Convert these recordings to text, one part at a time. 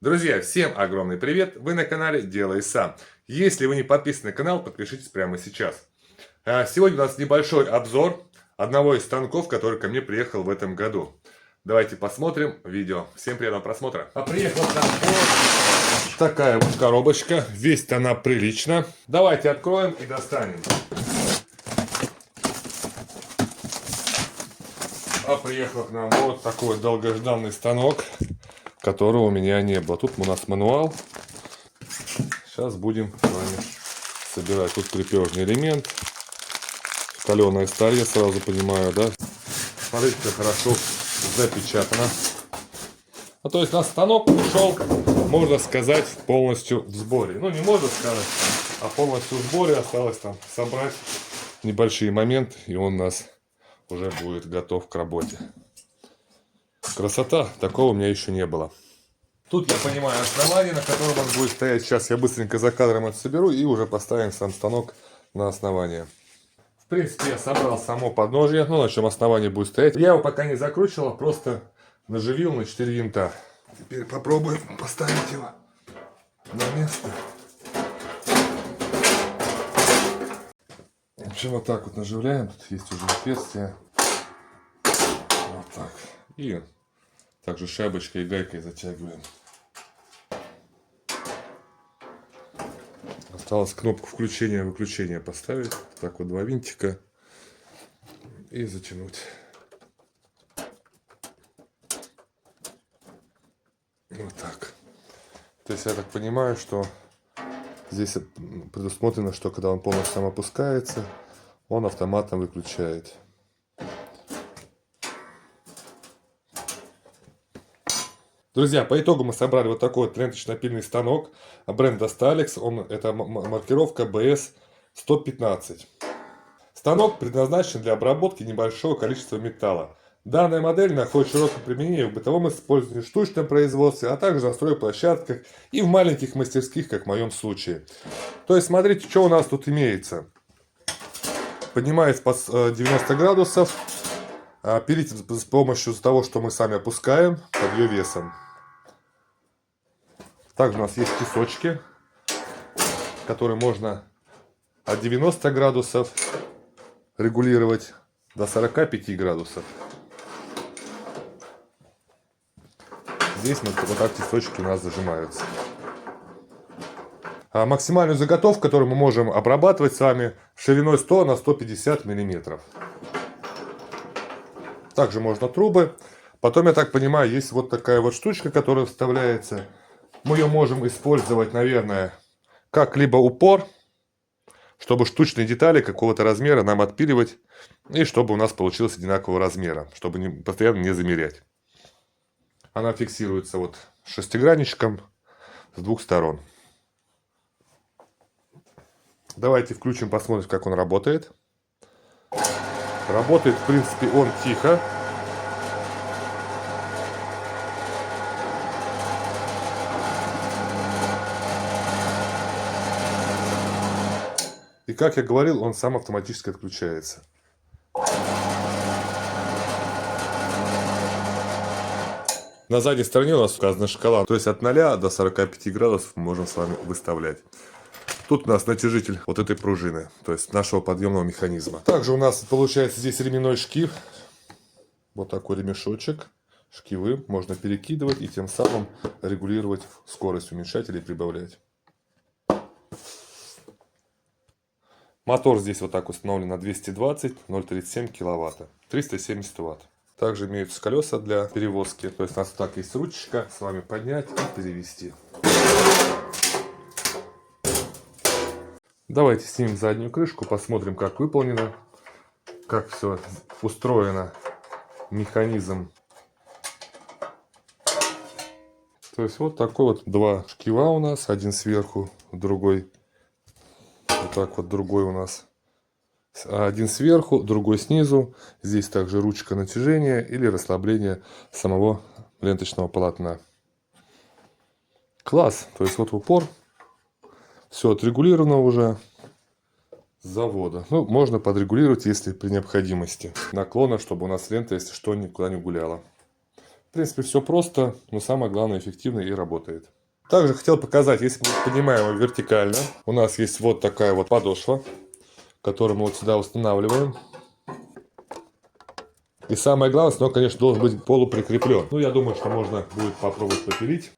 Друзья, всем огромный привет! Вы на канале Делай Сам. Если вы не подписаны на канал, подпишитесь прямо сейчас. Сегодня у нас небольшой обзор одного из станков, который ко мне приехал в этом году. Давайте посмотрим видео. Всем приятного просмотра. Приехала вот такая вот коробочка. Весит она прилично. Давайте откроем и достанем. Приехал к нам вот такой долгожданный станок, которого у меня не было. Тут у нас мануал. Сейчас будем с вами собирать. Тут крепежный элемент. Каленая сталь, я сразу понимаю, да? Смотрите, как хорошо запечатано. То есть у нас станок ушел, можно сказать, полностью в сборе. Ну, не можно сказать, а полностью в сборе. Осталось там собрать небольшие моменты, и он у нас уже будет готов к работе. Красота, такого у меня еще не было. Тут я понимаю основание, на котором он будет стоять. Сейчас я быстренько за кадром это соберу и уже поставим сам станок на основание. В принципе, я собрал само подножье, на чем основание будет стоять. Я его пока не закручивал, просто наживил на 4 винта. Теперь попробуем поставить его на место. В общем, вот так вот наживляем. Тут есть уже отверстие. Вот так. И также шайбочкой и гайкой затягиваем. Осталось кнопку включения-выключения поставить. Так вот 2 винтика. И затянуть. Вот так. То есть я так понимаю, что здесь предусмотрено, что когда он полностью сам опускается, он автоматом выключает. Друзья, по итогу мы собрали вот такой вот ленточно-напильный станок бренда Stalex. Это маркировка BS115. Станок предназначен для обработки небольшого количества металла. Данная модель находит широкое применение в бытовом использовании, в штучном производстве, а также на стройплощадках и в маленьких мастерских, как в моем случае. То есть, смотрите, что у нас тут имеется. Поднимается под 90 градусов. Пилить с помощью того, что мы сами опускаем под ее весом. Также у нас есть песочки, которые можно от 90 градусов регулировать до 45 градусов. Здесь вот так песочки у нас зажимаются. Максимальную заготовку, которую мы можем обрабатывать с вами, шириной 100 на 150 миллиметров. Также можно трубы. Потом, я так понимаю, есть вот такая вот штучка, которая вставляется. Мы ее можем использовать, наверное, как либо упор, чтобы штучные детали какого-то размера нам отпиливать. И чтобы у нас получилось одинакового размера, чтобы постоянно не замерять. Она фиксируется вот шестигранничком с двух сторон. Давайте включим, посмотрим, как он работает. Работает, в принципе, он тихо. И, как я говорил, он сам автоматически отключается. На задней стороне у нас указана шкала. То есть от 0 до 45 градусов мы можем с вами выставлять. Тут у нас натяжитель вот этой пружины, то есть нашего подъемного механизма. Также у нас получается здесь ременной шкив. Вот такой ремешочек. Шкивы можно перекидывать и тем самым регулировать скорость, уменьшать или прибавлять. Мотор здесь вот так установлен на 220, 0,37 киловатта, 370 ватт. Также имеются колеса для перевозки. То есть у нас вот так есть ручечка. С вами поднять и перевести. Давайте снимем заднюю крышку, посмотрим, как выполнено, как все устроено, механизм. То есть вот такой вот 2 шкива у нас, один сверху, другой вот так вот, другой у нас. Один сверху, другой снизу. Здесь также ручка натяжения или расслабления самого ленточного полотна. Класс, то есть вот в упор. Все отрегулировано уже с завода. Ну, можно подрегулировать, если при необходимости. Наклона, чтобы у нас лента, если что, никуда не гуляла. В принципе, все просто, но самое главное, эффективно и работает. Также хотел показать, если мы поднимаем его вертикально, у нас есть вот такая вот подошва, которую мы вот сюда устанавливаем. И самое главное, станок, конечно, должен быть полуприкреплен. Ну, я думаю, что можно будет попробовать попилить.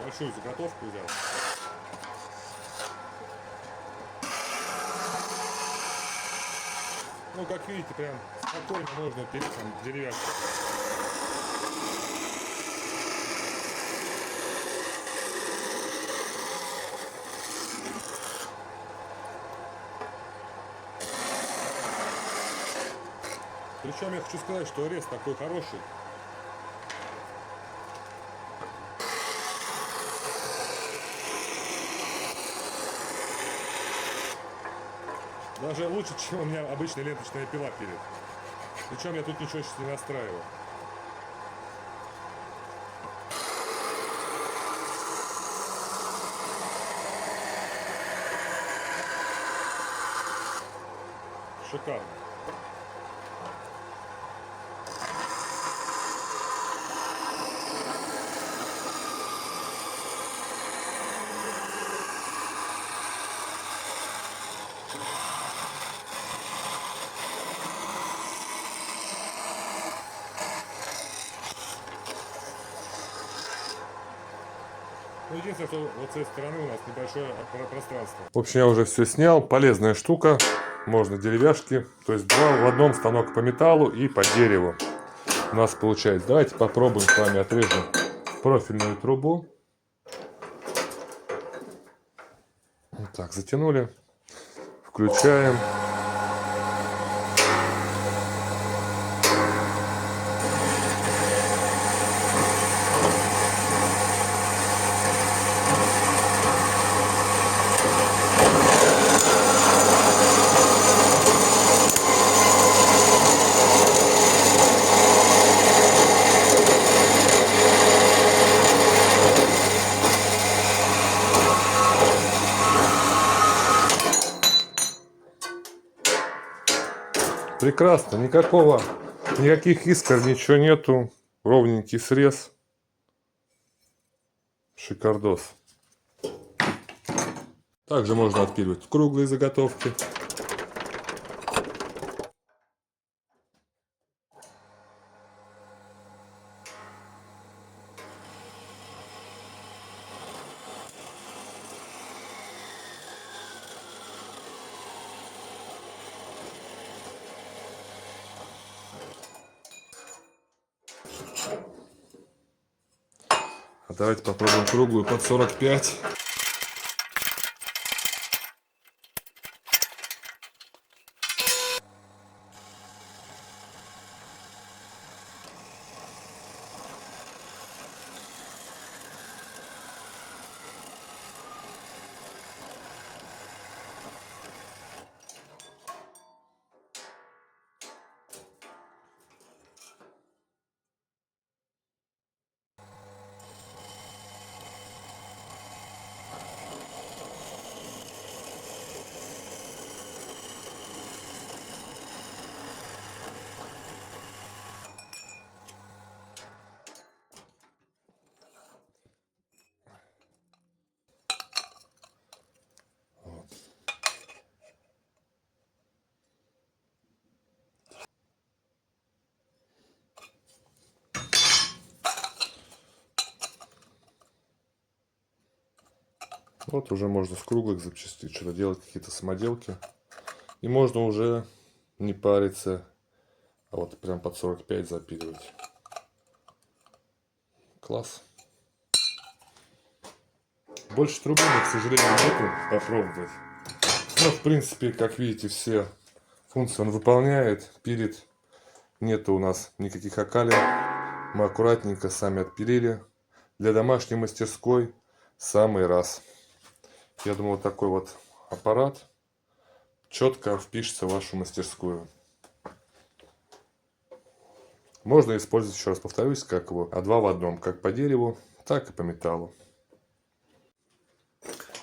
Большую заготовку взял. Ну, как видите, прям спокойно можно пилить там деревяшку. Причем я хочу сказать, что рез такой хороший. Даже лучше, чем у меня обычная ленточная пила пилит. Причем я тут ничего сейчас не настраиваю. Шикарно. Ну, единственное, что вот с этой стороны у нас небольшое пространство. В общем, я уже все снял. Полезная штука. Можно деревяшки. То есть два в одном, станок по металлу и по дереву. У нас получается. Давайте попробуем с вами отрежем профильную трубу. Вот так, затянули. Включаем. Прекрасно, никаких искр, ничего нету. Ровненький срез. Шикардос. Также можно отпиливать круглые заготовки. А давайте попробуем круглую под 45. Вот уже можно с круглых запчастей что-то делать, какие-то самоделки. И можно уже не париться, а вот прям под 45 запиливать. Класс. Больше трубы, к сожалению, нету попробовать. Но, в принципе, как видите, все функции он выполняет, пилит. Нету у нас никаких окалин. Мы аккуратненько сами отпилили. Для домашней мастерской самый раз. Я думаю, вот такой вот аппарат четко впишется в вашу мастерскую. Можно использовать, еще раз повторюсь, как его, два в одном, как по дереву, так и по металлу.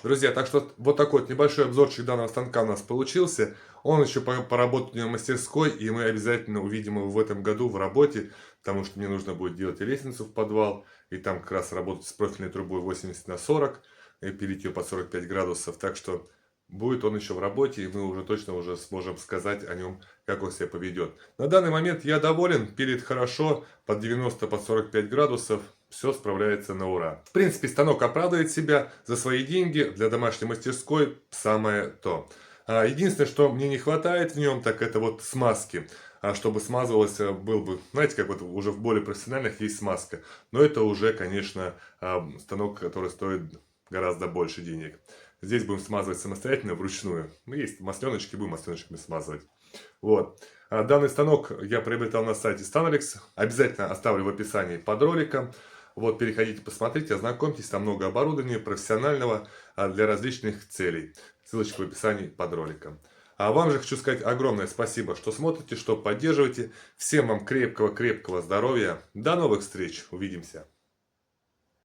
Друзья, так что вот такой вот небольшой обзорчик данного станка у нас получился. Он еще поработает у меня в мастерской, и мы обязательно увидим его в этом году в работе, потому что мне нужно будет делать и лестницу в подвал, и там как раз работать с профильной трубой 80×40, и пилить ее под 45 градусов. Так что будет он еще в работе, и мы уже точно уже сможем сказать о нем, как он себя поведет. На данный момент я доволен, пилит хорошо, под 90, под 45 градусов. Все справляется на ура. В принципе, станок оправдывает себя за свои деньги. Для домашней мастерской самое то. Единственное, что мне не хватает в нем, так это вот смазки. Чтобы смазывалось, был бы, знаете, как вот уже в более профессиональных есть смазка. Но это уже, конечно, станок, который стоит гораздо больше денег. Здесь будем смазывать самостоятельно, вручную. Есть масленочки, будем масленочками смазывать. Вот. Данный станок я приобретал на сайте Stanalex. Обязательно оставлю в описании под роликом. Вот, переходите, посмотрите, ознакомьтесь, там много оборудования профессионального для различных целей. Ссылочка в описании под роликом. А вам же хочу сказать огромное спасибо, что смотрите, что поддерживаете. Всем вам крепкого-крепкого здоровья. До новых встреч. Увидимся.